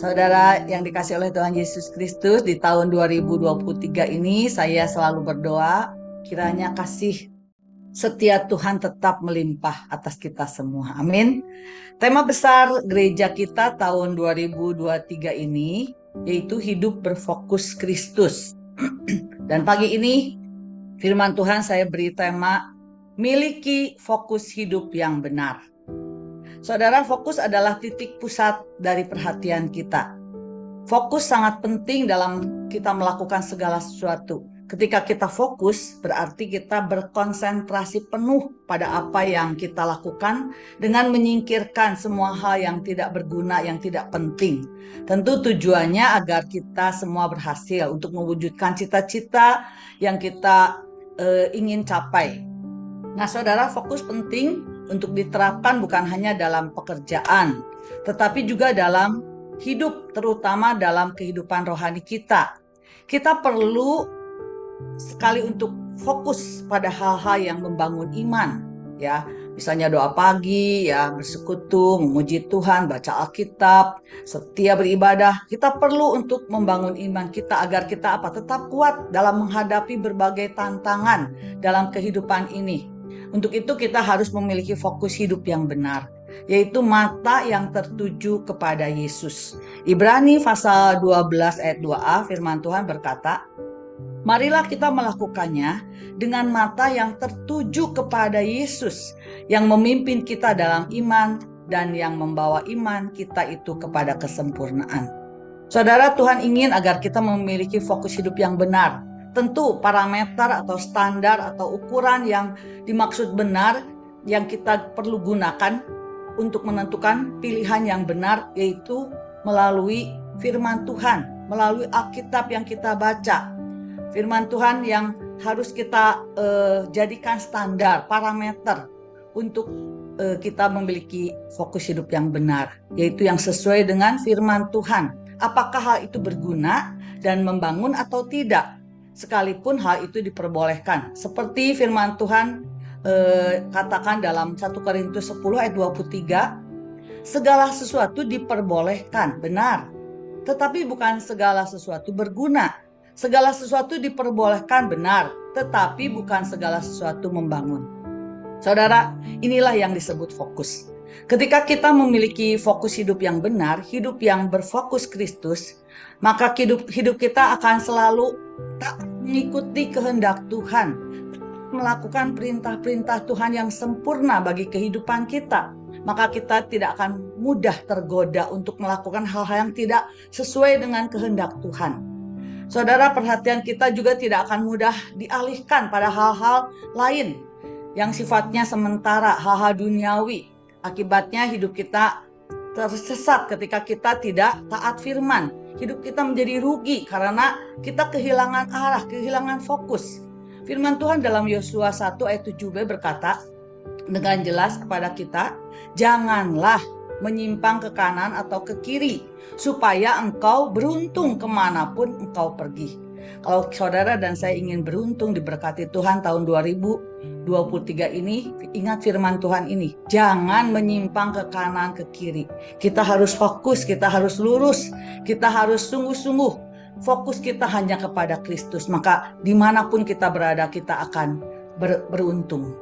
Saudara yang dikasih oleh Tuhan Yesus Kristus, di tahun 2023 ini saya selalu berdoa kiranya kasih setia Tuhan tetap melimpah atas kita semua. Amin. Tema besar gereja kita tahun 2023 ini yaitu hidup berfokus Kristus. Dan pagi ini firman Tuhan saya beri tema miliki fokus hidup yang benar. Saudara, fokus adalah titik pusat dari perhatian kita. Fokus sangat penting dalam kita melakukan segala sesuatu. Ketika kita fokus, berarti kita berkonsentrasi penuh pada apa yang kita lakukan dengan menyingkirkan semua hal yang tidak berguna, yang tidak penting. Tentu tujuannya agar kita semua berhasil untuk mewujudkan cita-cita yang kita ingin capai. Nah, saudara, fokus penting untuk diterapkan bukan hanya dalam pekerjaan, tetapi juga dalam hidup, terutama dalam kehidupan rohani kita. Kita perlu sekali untuk fokus pada hal-hal yang membangun iman, ya. Misalnya doa pagi, ya, bersekutu, memuji Tuhan, baca Alkitab, setia beribadah. Kita perlu untuk membangun iman kita agar kita tetap kuat dalam menghadapi berbagai tantangan dalam kehidupan ini. Untuk itu kita harus memiliki fokus hidup yang benar, yaitu mata yang tertuju kepada Yesus. Ibrani pasal 12 ayat 2a firman Tuhan berkata, marilah kita melakukannya dengan mata yang tertuju kepada Yesus yang memimpin kita dalam iman dan yang membawa iman kita itu kepada kesempurnaan. Saudara, Tuhan ingin agar kita memiliki fokus hidup yang benar. Tentu parameter atau standar atau ukuran yang dimaksud benar yang kita perlu gunakan untuk menentukan pilihan yang benar, yaitu melalui firman Tuhan, melalui Alkitab yang kita baca. Firman Tuhan yang harus kita jadikan standar, parameter untuk kita memiliki fokus hidup yang benar, yaitu yang sesuai dengan firman Tuhan. Apakah hal itu berguna dan membangun atau tidak? Sekalipun hal itu diperbolehkan. Seperti firman Tuhan katakan dalam 1 Korintus 10 ayat 23, segala sesuatu diperbolehkan, benar. Tetapi bukan segala sesuatu berguna. Segala sesuatu diperbolehkan, benar. Tetapi bukan segala sesuatu membangun. Saudara, inilah yang disebut fokus. Ketika kita memiliki fokus hidup yang benar, hidup yang berfokus Kristus, maka hidup kita akan selalu tak mengikuti kehendak Tuhan, melakukan perintah-perintah Tuhan yang sempurna bagi kehidupan kita. Maka kita tidak akan mudah tergoda untuk melakukan hal-hal yang tidak sesuai dengan kehendak Tuhan. Saudara, perhatian kita juga tidak akan mudah dialihkan pada hal-hal lain yang sifatnya sementara, hal-hal duniawi. Akibatnya hidup kita tersesat ketika kita tidak taat firman. Hidup kita menjadi rugi karena kita kehilangan arah, kehilangan fokus. Firman Tuhan dalam Yosua 1 ayat 7b berkata dengan jelas kepada kita, janganlah menyimpang ke kanan atau ke kiri, supaya engkau beruntung kemanapun engkau pergi. Kalau saudara dan saya ingin beruntung diberkati Tuhan tahun 2023 ini, ingat firman Tuhan ini, jangan menyimpang ke kanan ke kiri. Kita harus fokus, kita harus lurus, kita harus sungguh-sungguh. Fokus kita hanya kepada Kristus, maka dimanapun kita berada kita akan beruntung.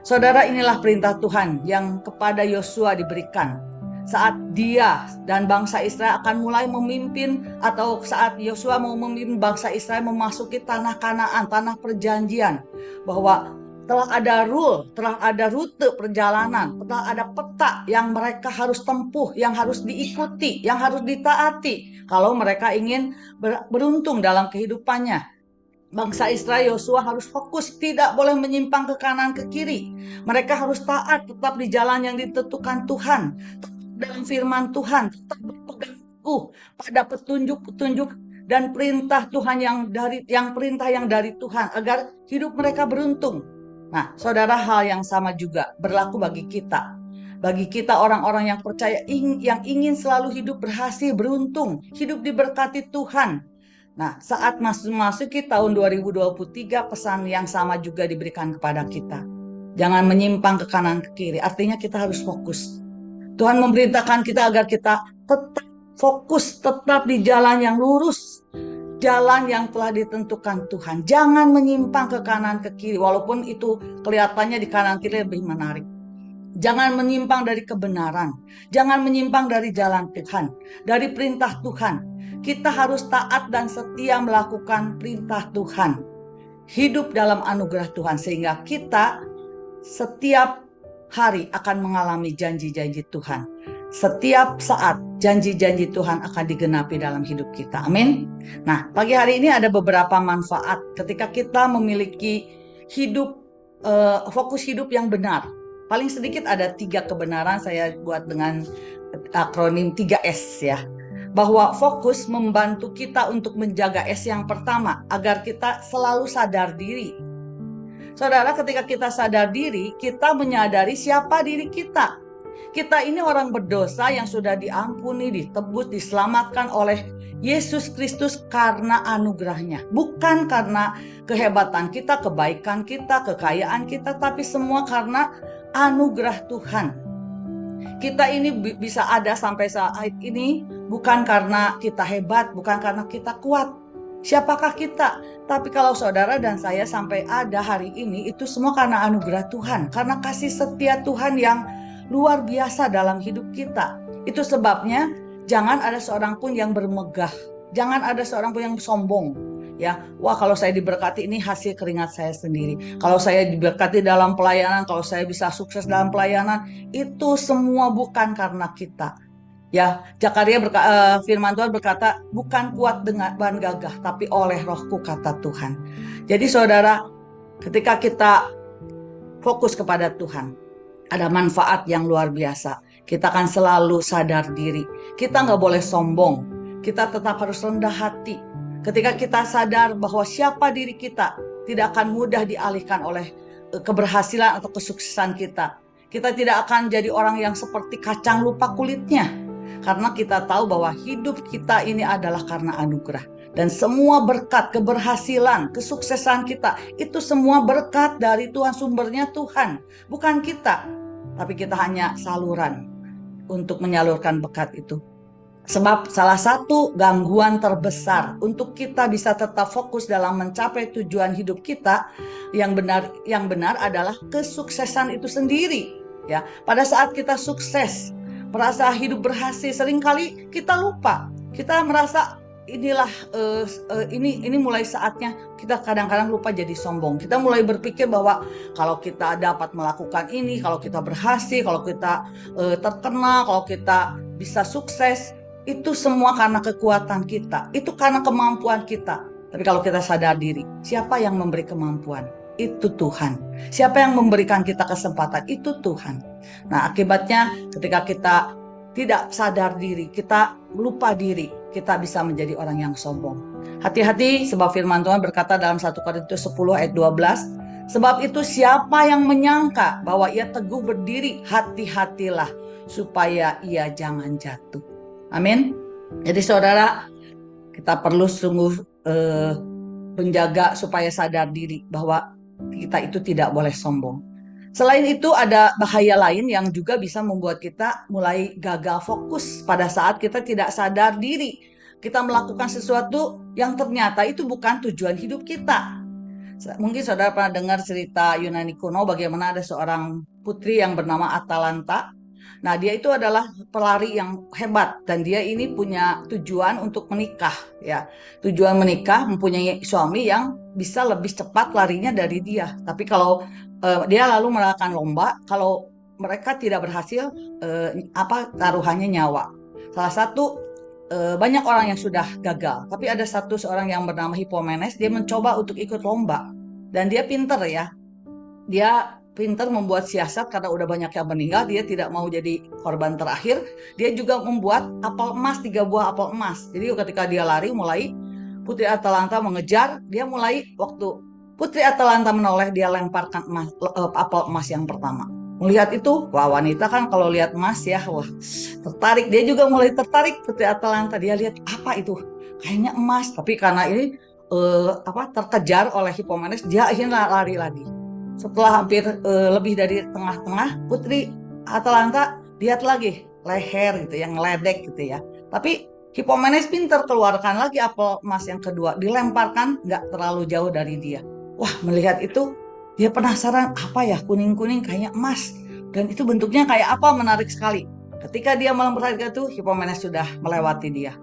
Saudara, inilah perintah Tuhan yang kepada Yosua diberikan saat dia dan bangsa Israel akan mulai memimpin, atau saat Yosua mau memimpin bangsa Israel memasuki tanah Kanaan, tanah perjanjian, bahwa telah ada rute perjalanan, telah ada peta yang mereka harus tempuh, yang harus diikuti, yang harus ditaati kalau mereka ingin beruntung dalam kehidupannya. Bangsa Israel, Yosua harus fokus, tidak boleh menyimpang ke kanan ke kiri. Mereka harus taat, tetap di jalan yang ditentukan Tuhan, dalam firman Tuhan, tetap berpegang teguh pada petunjuk-petunjuk dan perintah Tuhan perintah yang dari Tuhan agar hidup mereka beruntung. Nah, saudara, hal yang sama juga berlaku bagi kita. Bagi kita orang-orang yang percaya, yang ingin selalu hidup berhasil, beruntung, hidup diberkati Tuhan. Nah, saat memasuki tahun 2023, pesan yang sama juga diberikan kepada kita. Jangan menyimpang ke kanan ke kiri, artinya kita harus fokus. Tuhan memerintahkan kita agar kita tetap Fokus tetap di jalan yang lurus, jalan yang telah ditentukan Tuhan. Jangan menyimpang ke kanan ke kiri, walaupun itu kelihatannya di kanan kiri lebih menarik. Jangan menyimpang dari kebenaran, jangan menyimpang dari jalan Tuhan, dari perintah Tuhan. Kita harus taat dan setia melakukan perintah Tuhan, hidup dalam anugerah Tuhan, sehingga kita setiap hari akan mengalami janji-janji Tuhan. Setiap saat janji-janji Tuhan akan digenapi dalam hidup kita. Amin. Nah, pagi hari ini ada beberapa manfaat ketika kita memiliki hidup, fokus hidup yang benar. Paling sedikit ada 3 kebenaran, saya buat dengan akronim 3S ya. Bahwa fokus membantu kita untuk menjaga S yang pertama, agar kita selalu sadar diri. Saudara, ketika kita sadar diri, kita menyadari siapa diri kita. Kita ini orang berdosa yang sudah diampuni, ditebus, diselamatkan oleh Yesus Kristus karena anugerahnya. Bukan karena kehebatan kita, kebaikan kita, kekayaan kita, tapi semua karena anugerah Tuhan. Kita ini bisa ada sampai saat ini bukan karena kita hebat, bukan karena kita kuat. Siapakah kita? Tapi kalau saudara dan saya sampai ada hari ini, itu semua karena anugerah Tuhan, karena kasih setia Tuhan yang luar biasa dalam hidup kita. Itu sebabnya jangan ada seorang pun yang bermegah, jangan ada seorang pun yang sombong. Ya, wah kalau saya diberkati ini hasil keringat saya sendiri. Kalau saya diberkati dalam pelayanan, kalau saya bisa sukses dalam pelayanan, itu semua bukan karena kita. Ya, Zakaria firman Tuhan berkata, bukan kuat dengan bahan gagah, tapi oleh rohku, kata Tuhan. Jadi saudara, ketika kita fokus kepada Tuhan, ada manfaat yang luar biasa. Kita akan selalu sadar diri. Kita nggak boleh sombong. Kita tetap harus rendah hati. Ketika kita sadar bahwa siapa diri kita, tidak akan mudah dialihkan oleh keberhasilan atau kesuksesan kita. Kita tidak akan jadi orang yang seperti kacang lupa kulitnya. Karena kita tahu bahwa hidup kita ini adalah karena anugerah. Dan semua berkat, keberhasilan, kesuksesan kita, itu semua berkat dari Tuhan, sumbernya Tuhan. Bukan kita, tapi kita hanya saluran untuk menyalurkan berkat itu. Sebab salah satu gangguan terbesar untuk kita bisa tetap fokus dalam mencapai tujuan hidup kita yang benar adalah kesuksesan itu sendiri. Ya, pada saat kita sukses, merasa hidup berhasil, seringkali kita lupa. Kita merasa inilah ini mulai saatnya kita kadang-kadang lupa jadi sombong. Kita mulai berpikir bahwa kalau kita dapat melakukan ini, kalau kita berhasil, kalau kita terkenal, kalau kita bisa sukses, itu semua karena kekuatan kita, itu karena kemampuan kita. Tapi kalau kita sadar diri, siapa yang memberi kemampuan? Itu Tuhan. Siapa yang memberikan kita kesempatan? Itu Tuhan. Nah, akibatnya ketika kita tidak sadar diri, kita lupa diri, kita bisa menjadi orang yang sombong. Hati-hati, sebab firman Tuhan berkata dalam 1 Korintus 10 ayat 12, sebab itu siapa yang menyangka bahwa ia teguh berdiri, hati-hatilah supaya ia jangan jatuh. Amin. Jadi saudara, kita perlu sungguh menjaga supaya sadar diri bahwa kita itu tidak boleh sombong. Selain itu ada bahaya lain yang juga bisa membuat kita mulai gagal fokus pada saat kita tidak sadar diri. Kita melakukan sesuatu yang ternyata itu bukan tujuan hidup kita. Mungkin saudara pernah dengar cerita Yunani kuno bagaimana ada seorang putri yang bernama Atalanta. Nah, dia itu adalah pelari yang hebat dan dia ini punya tujuan untuk menikah ya. Tujuan menikah, mempunyai suami yang bisa lebih cepat larinya dari dia. Tapi kalau dia lalu melakukan lomba, kalau mereka tidak berhasil, taruhannya nyawa. Salah satu banyak orang yang sudah gagal, tapi ada seorang yang bernama Hippomenes, dia mencoba untuk ikut lomba dan dia pinter ya. Dia pinter membuat siasat karena udah banyak yang meninggal, dia tidak mau jadi korban terakhir. Dia juga membuat apel emas, 3 buah apel emas. Jadi ketika dia lari, mulai Putri Atalanta mengejar, dia mulai waktu Putri Atalanta menoleh, dia lemparkan apel emas yang pertama. Melihat itu, wah wanita kan kalau lihat emas ya, wah tertarik. Dia juga mulai tertarik Putri Atalanta. Dia lihat apa itu? Kayaknya emas. Tapi karena ini terkejar oleh Hippomenes, dia akhirnya lari lagi. Setelah hampir lebih dari tengah-tengah, Putri Atalanta lihat lagi leher gitu yang ngeledek gitu ya. Tapi Hipomenes pintar, keluarkan lagi apel emas yang kedua, dilemparkan nggak terlalu jauh dari dia. Wah, melihat itu dia penasaran, apa ya kuning-kuning kayaknya emas, dan itu bentuknya kayak apa, menarik sekali. Ketika dia memperhatikan itu, Hipomenes sudah melewati dia.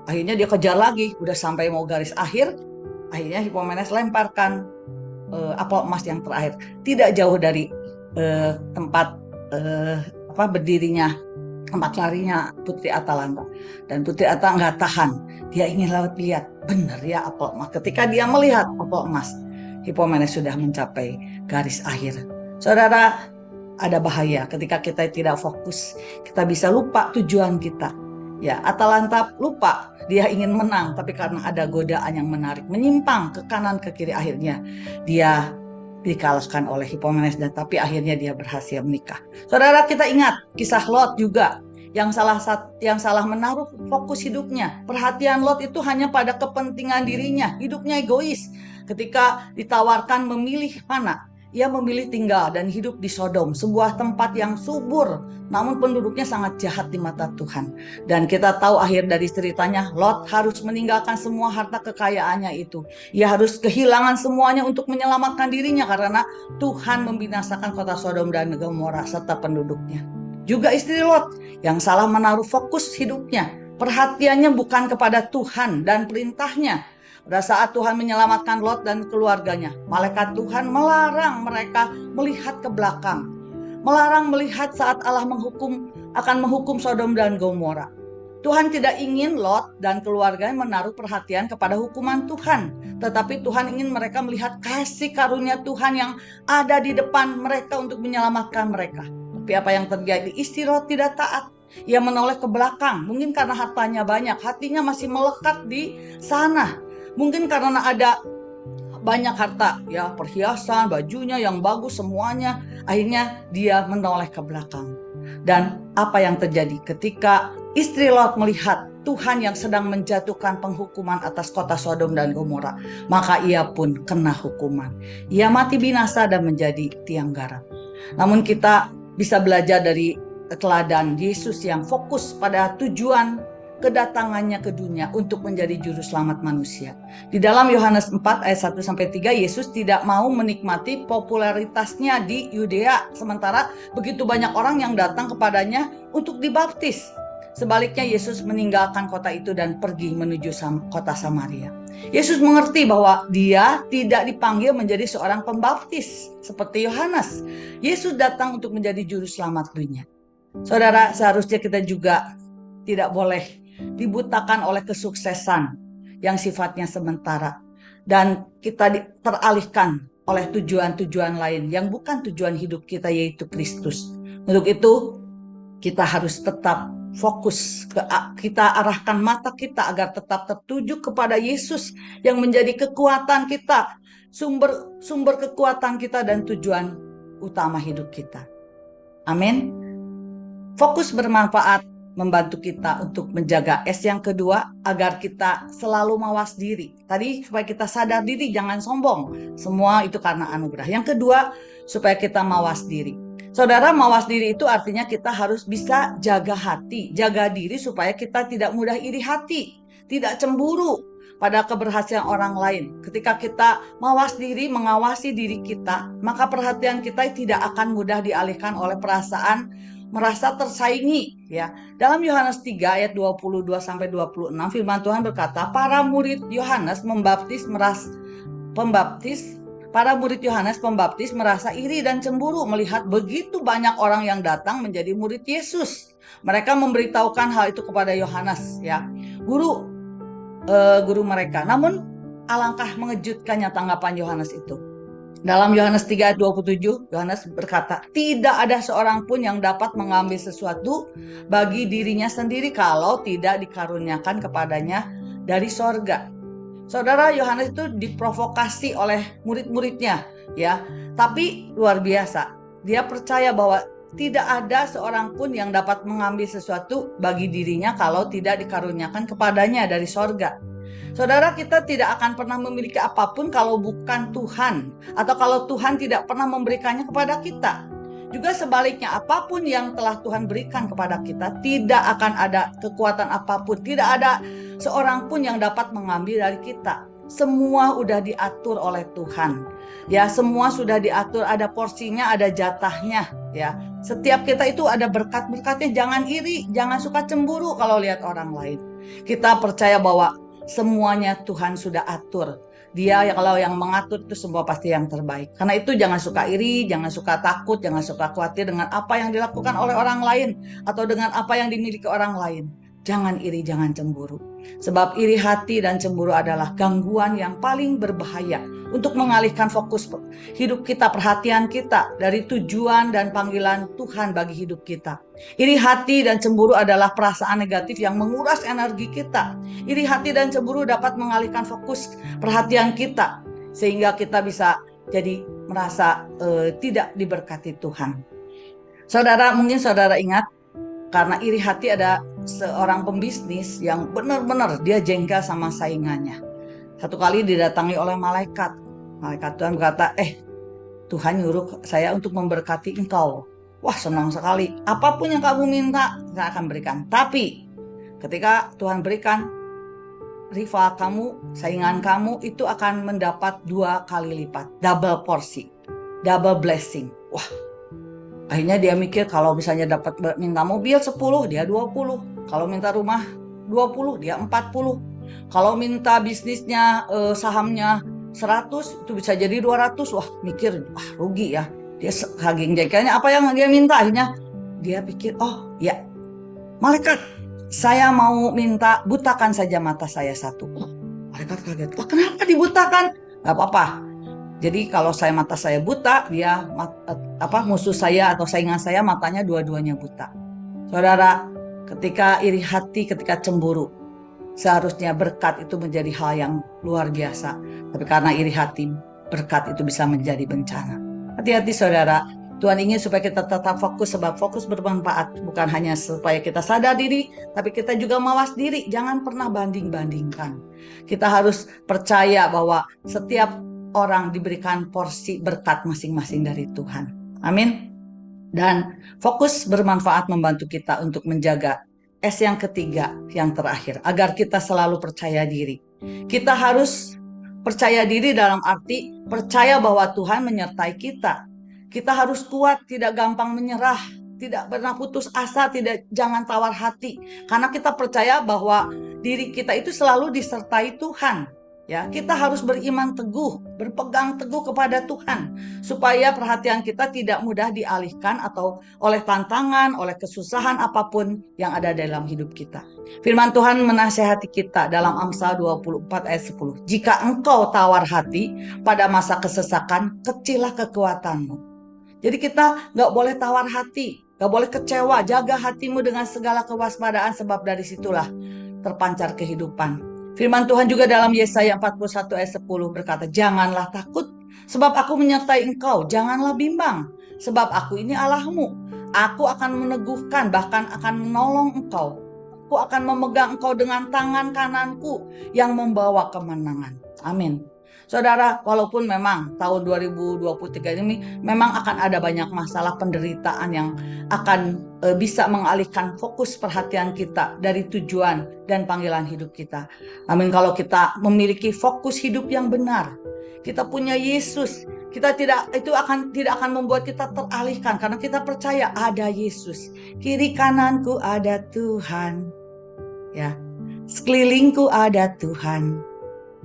Akhirnya dia kejar lagi, udah sampai mau garis akhir. Akhirnya Hipomenes lemparkan apel emas yang terakhir, tidak jauh dari tempat berdirinya, tempat larinya Putri Atalanta. Dan Putri Atalanta nggak tahan, dia ingin lihat, benar ya apel emas. Ketika dia melihat apel emas, Hipomenes sudah mencapai garis akhir. Saudara, ada bahaya ketika kita tidak fokus, kita bisa lupa tujuan kita. Ya, Atalanta lupa, dia ingin menang, tapi karena ada godaan yang menarik, menyimpang ke kanan ke kiri, akhirnya dia dikalahkan oleh Hipomenes, dan tapi akhirnya dia berhasil menikah. Saudara, kita ingat kisah Lot juga, yang salah menaruh fokus hidupnya. Perhatian Lot itu hanya pada kepentingan dirinya, hidupnya egois. Ketika ditawarkan memilih mana, ia memilih tinggal dan hidup di Sodom, sebuah tempat yang subur, namun penduduknya sangat jahat di mata Tuhan. Dan kita tahu akhir dari ceritanya, Lot harus meninggalkan semua harta kekayaannya itu. Ia harus kehilangan semuanya untuk menyelamatkan dirinya, karena Tuhan membinasakan kota Sodom dan Gomora serta penduduknya. Juga istri Lot yang salah menaruh fokus hidupnya. Perhatiannya bukan kepada Tuhan dan perintahnya. Pada saat Tuhan menyelamatkan Lot dan keluarganya, malaikat Tuhan melarang mereka melihat ke belakang. Melarang melihat saat Allah akan menghukum Sodom dan Gomora. Tuhan tidak ingin Lot dan keluarganya menaruh perhatian kepada hukuman Tuhan. Tetapi Tuhan ingin mereka melihat kasih karunia Tuhan yang ada di depan mereka untuk menyelamatkan mereka. Tapi apa yang terjadi? Istri Lot tidak taat. Ia menoleh ke belakang. Mungkin karena hartanya banyak, hatinya masih melekat di sana. Mungkin karena ada banyak harta, ya, perhiasan, bajunya yang bagus semuanya. Akhirnya dia menoleh ke belakang. Dan apa yang terjadi ketika istri Lot melihat Tuhan yang sedang menjatuhkan penghukuman atas kota Sodom dan Gomora, maka ia pun kena hukuman. Ia mati binasa dan menjadi tiang garam. Namun kita bisa belajar dari teladan Yesus yang fokus pada tujuan kedatangannya ke dunia untuk menjadi juru selamat manusia. Di dalam Yohanes 4 ayat 1-3, Yesus tidak mau menikmati popularitasnya di Yudea, sementara begitu banyak orang yang datang kepadanya untuk dibaptis. Sebaliknya, Yesus meninggalkan kota itu dan pergi menuju kota Samaria. Yesus mengerti bahwa dia tidak dipanggil menjadi seorang pembaptis seperti Yohanes. Yesus datang untuk menjadi juru selamat dunia. Saudara, seharusnya kita juga tidak boleh dibutakan oleh kesuksesan yang sifatnya sementara, dan kita teralihkan oleh tujuan-tujuan lain yang bukan tujuan hidup kita, yaitu Kristus. Untuk itu kita harus tetap fokus, kita arahkan mata kita agar tetap tertuju kepada Yesus yang menjadi kekuatan kita, sumber kekuatan kita dan tujuan utama hidup kita. Amin. Fokus bermanfaat membantu kita untuk menjaga S yang kedua, agar kita selalu mawas diri. Tadi supaya kita sadar diri, jangan sombong. Semua itu karena anugerah. Yang kedua, supaya kita mawas diri. Saudara, mawas diri itu artinya kita harus bisa jaga hati, jaga diri supaya kita tidak mudah iri hati, tidak cemburu pada keberhasilan orang lain. Ketika kita mawas diri, mengawasi diri kita, maka perhatian kita tidak akan mudah dialihkan oleh perasaan merasa tersaingi, ya. Dalam Yohanes 3 ayat 22-26 firman Tuhan berkata, para murid Yohanes Pembaptis merasa iri dan cemburu melihat begitu banyak orang yang datang menjadi murid Yesus. Mereka memberitahukan hal itu kepada Yohanes, ya, guru mereka. Namun alangkah mengejutkannya tanggapan Yohanes itu. Dalam Yohanes 3 ayat 27, Yohanes berkata, tidak ada seorang pun yang dapat mengambil sesuatu bagi dirinya sendiri kalau tidak dikaruniakan kepadanya dari sorga. Saudara, Yohanes itu diprovokasi oleh murid-muridnya, ya. Tapi luar biasa, dia percaya bahwa tidak ada seorang pun yang dapat mengambil sesuatu bagi dirinya kalau tidak dikaruniakan kepadanya dari sorga. Saudara, kita tidak akan pernah memiliki apapun kalau bukan Tuhan, atau kalau Tuhan tidak pernah memberikannya kepada kita. Juga sebaliknya, apapun yang telah Tuhan berikan kepada kita, tidak akan ada kekuatan apapun, tidak ada seorang pun yang dapat mengambil dari kita. Semua udah diatur oleh Tuhan. Ya, semua sudah diatur, ada porsinya, ada jatahnya, ya. Setiap kita itu ada berkat-berkatnya. Jangan iri, jangan suka cemburu kalau lihat orang lain. Kita percaya bahwa semuanya Tuhan sudah atur. Dia kalau yang mengatur itu semua pasti yang terbaik. Karena itu jangan suka iri, jangan suka takut, jangan suka khawatir dengan apa yang dilakukan oleh orang lain atau dengan apa yang dimiliki orang lain. Jangan iri, jangan cemburu. Sebab iri hati dan cemburu adalah gangguan yang paling berbahaya untuk mengalihkan fokus hidup kita, perhatian kita dari tujuan dan panggilan Tuhan bagi hidup kita. Iri hati dan cemburu adalah perasaan negatif yang menguras energi kita. Iri hati dan cemburu dapat mengalihkan fokus perhatian kita sehingga kita bisa jadi merasa tidak diberkati Tuhan. Saudara, mungkin saudara ingat, karena iri hati ada seorang pembisnis yang benar-benar dia jengkel sama saingannya. Satu kali didatangi oleh malaikat. Malaikat Tuhan berkata, Tuhan nyuruh saya untuk memberkati engkau. Wah, senang sekali. Apapun yang kamu minta, saya akan berikan. Tapi ketika Tuhan berikan, rival kamu, saingan kamu itu akan mendapat 2 kali lipat. Double porsi. Double blessing. Wah, akhirnya dia mikir kalau misalnya dapat minta mobil 10, dia 20. Kalau minta rumah 20, dia 40. Kalau minta bisnisnya, sahamnya 100, itu bisa jadi 200. Wah, mikir, rugi ya. Dia saking jengkelnya, apa yang dia minta? Akhirnya dia pikir, oh ya, malaikat, saya mau minta butakan saja mata saya 1. Malaikat kaget, wah kenapa dibutakan? Gak apa-apa. Jadi kalau mata saya buta, dia musuh saya atau saingan saya matanya dua-duanya buta. Saudara, ketika iri hati, ketika cemburu, seharusnya berkat itu menjadi hal yang luar biasa. Tapi karena iri hati, berkat itu bisa menjadi bencana. Hati-hati saudara, Tuhan ingin supaya kita tetap fokus, sebab fokus bermanfaat. Bukan hanya supaya kita sadar diri, tapi kita juga mawas diri. Jangan pernah banding-bandingkan. Kita harus percaya bahwa setiap orang diberikan porsi berkat masing-masing dari Tuhan. Amin. Dan fokus bermanfaat membantu kita untuk menjaga S yang ketiga, yang terakhir, agar kita selalu percaya diri. Kita harus percaya diri dalam arti percaya bahwa Tuhan menyertai kita. Kita harus kuat, tidak gampang menyerah, tidak pernah putus asa, jangan tawar hati. Karena kita percaya bahwa diri kita itu selalu disertai Tuhan. Ya, kita harus beriman teguh, berpegang teguh kepada Tuhan, supaya perhatian kita tidak mudah dialihkan atau oleh tantangan, oleh kesusahan apapun yang ada dalam hidup kita. Firman Tuhan menasihati kita dalam Amsal 24 ayat 10. Jika engkau tawar hati pada masa kesesakan, kecillah kekuatanmu. Jadi kita gak boleh tawar hati, gak boleh kecewa. Jaga hatimu dengan segala kewaspadaan, sebab dari situlah terpancar kehidupan. Firman Tuhan juga dalam Yesaya 41 ayat 10 berkata, janganlah takut, sebab aku menyertai engkau. Janganlah bimbang, sebab aku ini Allahmu. Aku akan meneguhkan, bahkan akan menolong engkau. Aku akan memegang engkau dengan tangan kananku yang membawa kemenangan. Amin. Saudara, walaupun memang tahun 2023 ini memang akan ada banyak masalah penderitaan yang akan bisa mengalihkan fokus perhatian kita dari tujuan dan panggilan hidup kita. Amin. Kalau kita memiliki fokus hidup yang benar, kita punya Yesus, kita tidak akan membuat kita teralihkan karena kita percaya ada Yesus. Kiri kananku ada Tuhan. Ya. Sekelilingku ada Tuhan.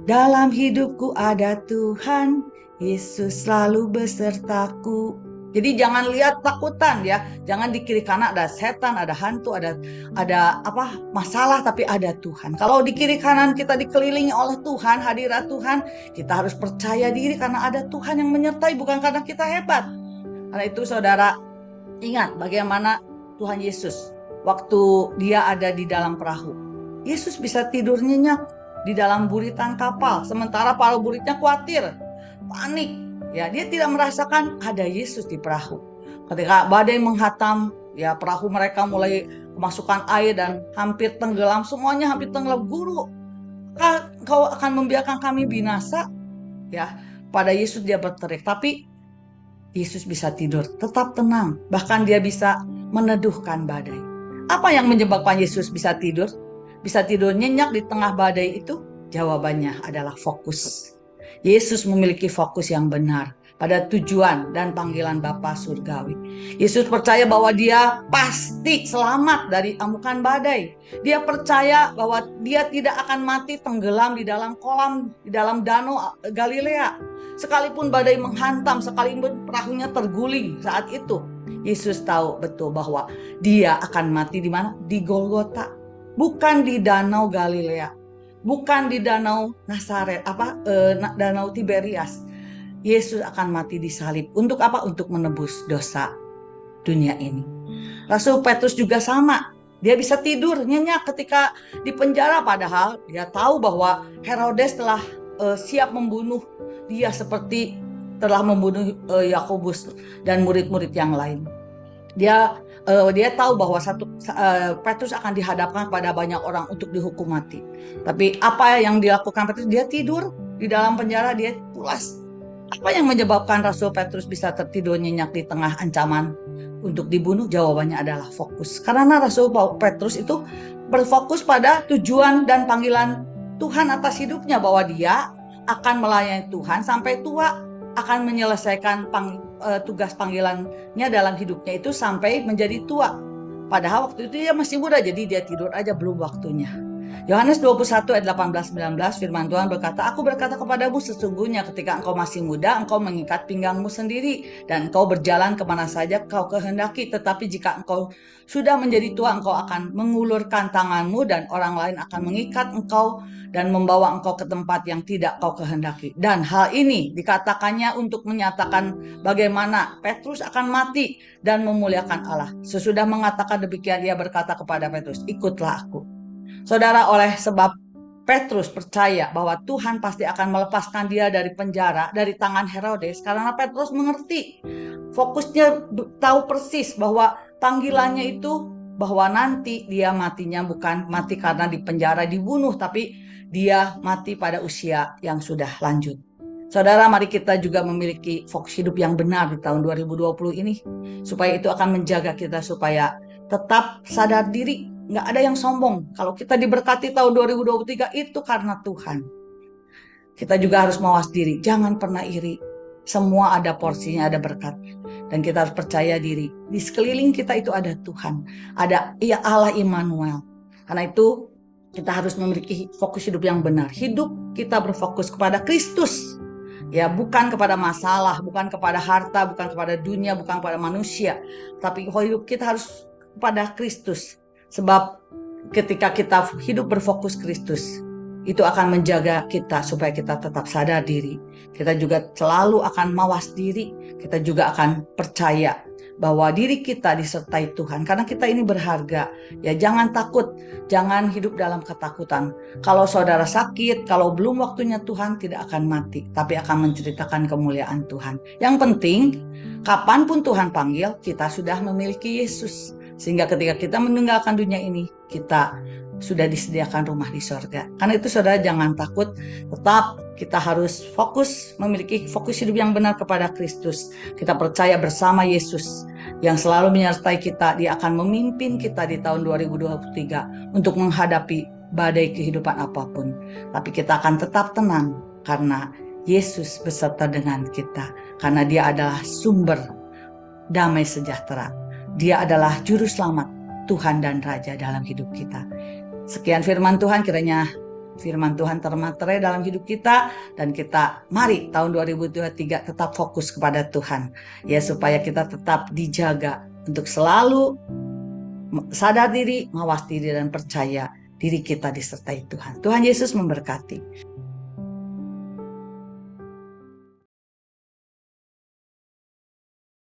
Dalam hidupku ada Tuhan, Yesus selalu besertaku. Jadi jangan lihat takutan ya, jangan di kiri kanan ada setan, ada hantu, ada masalah, tapi ada Tuhan. Kalau di kiri kanan kita dikelilingi oleh Tuhan, hadirat Tuhan, kita harus percaya diri karena ada Tuhan yang menyertai, bukan karena kita hebat. Karena itu saudara, ingat bagaimana Tuhan Yesus waktu dia ada di dalam perahu. Yesus bisa tidur nyenyak di dalam buritan kapal, sementara para muridnya khawatir, panik. Ya, dia tidak merasakan ada Yesus di perahu. Ketika badai menghantam, ya perahu mereka mulai kemasukan air dan hampir tenggelam, semuanya hampir tenggelam. Guru, kau akan membiarkan kami binasa? Ya, pada Yesus dia berteriak. Tapi Yesus bisa tidur, tetap tenang. Bahkan dia bisa meneduhkan badai. Apa yang menyebabkan Yesus bisa tidur? Bisa tidur nyenyak di tengah badai itu? Jawabannya adalah fokus. Yesus memiliki fokus yang benar pada tujuan dan panggilan Bapa Surgawi. Yesus percaya bahwa dia pasti selamat dari amukan badai. Dia percaya bahwa dia tidak akan mati tenggelam di dalam kolam, di dalam danau Galilea. Sekalipun badai menghantam, sekalipun perahunya terguling saat itu, Yesus tahu betul bahwa dia akan mati di mana? Di Golgota. Bukan di danau Galilea, bukan di danau Nasaret, danau Tiberias. Yesus akan mati di salib. Untuk apa? Untuk menebus dosa dunia ini. Rasul Petrus juga sama. Dia bisa tidur nyenyak ketika di penjara, padahal dia tahu bahwa Herodes telah siap membunuh dia seperti telah membunuh Yakobus dan murid-murid yang lain. Dia tahu bahwa Petrus akan dihadapkan pada banyak orang untuk dihukum mati. Tapi apa yang dilakukan Petrus? Dia tidur di dalam penjara, dia pulas. Apa yang menyebabkan Rasul Petrus bisa tertidur nyenyak di tengah ancaman untuk dibunuh? Jawabannya adalah fokus. Karena Rasul Petrus itu berfokus pada tujuan dan panggilan Tuhan atas hidupnya, bahwa dia akan melayani Tuhan sampai tua, akan menyelesaikan tugas panggilannya dalam hidupnya itu sampai menjadi tua. Padahal waktu itu dia masih muda, jadi dia tidur aja, belum waktunya. Yohanes 21 ayat 18-19 firman Tuhan berkata, "Aku berkata kepadamu, sesungguhnya ketika engkau masih muda, engkau mengikat pinggangmu sendiri, dan engkau berjalan kemana saja kau kehendaki. Tetapi jika engkau sudah menjadi tua, engkau akan mengulurkan tanganmu, dan orang lain akan mengikat engkau dan membawa engkau ke tempat yang tidak kau kehendaki." Dan hal ini dikatakannya untuk menyatakan bagaimana Petrus akan mati dan memuliakan Allah. Sesudah mengatakan demikian, ia berkata kepada Petrus, "Ikutlah aku." Saudara, oleh sebab Petrus percaya bahwa Tuhan pasti akan melepaskan dia dari penjara, dari tangan Herodes, karena Petrus mengerti, fokusnya tahu persis bahwa panggilannya itu, bahwa nanti dia matinya bukan mati karena di penjara dibunuh, tapi dia mati pada usia yang sudah lanjut. Saudara, mari kita juga memiliki fokus hidup yang benar di tahun 2020 ini, supaya itu akan menjaga kita supaya tetap sadar diri. Nggak ada yang sombong. Kalau kita diberkati tahun 2023 itu karena Tuhan. Kita juga harus mawas diri. Jangan pernah iri. Semua ada porsinya, ada berkat. Dan kita harus percaya diri. Di sekeliling kita itu ada Tuhan. Ada Allah Immanuel. Karena itu kita harus memiliki fokus hidup yang benar. Hidup kita berfokus kepada Kristus. Ya, bukan kepada masalah, bukan kepada harta, bukan kepada dunia, bukan kepada manusia. Tapi hidup kita harus kepada Kristus. Sebab ketika kita hidup berfokus Kristus, itu akan menjaga kita supaya kita tetap sadar diri. Kita juga selalu akan mawas diri. Kita juga akan percaya bahwa diri kita disertai Tuhan. Karena kita ini berharga. Ya, jangan takut. Jangan hidup dalam ketakutan. Kalau saudara sakit, kalau belum waktunya, Tuhan tidak akan mati, tapi akan menceritakan kemuliaan Tuhan. Yang penting, kapanpun Tuhan panggil, kita sudah memiliki Yesus. Sehingga ketika kita meninggalkan dunia ini, kita sudah disediakan rumah di sorga. Karena itu saudara, jangan takut. Tetap kita harus fokus, memiliki fokus hidup yang benar kepada Kristus. Kita percaya bersama Yesus yang selalu menyertai kita. Dia akan memimpin kita di tahun 2023 untuk menghadapi badai kehidupan apapun. Tapi kita akan tetap tenang karena Yesus beserta dengan kita. Karena dia adalah sumber damai sejahtera. Dia adalah juru selamat, Tuhan dan Raja dalam hidup kita. Sekian firman Tuhan, kiranya firman Tuhan termaterai dalam hidup kita, dan kita mari tahun 2023 tetap fokus kepada Tuhan, ya, supaya kita tetap dijaga untuk selalu sadar diri, mawas diri, dan percaya diri kita disertai Tuhan. Tuhan Yesus memberkati.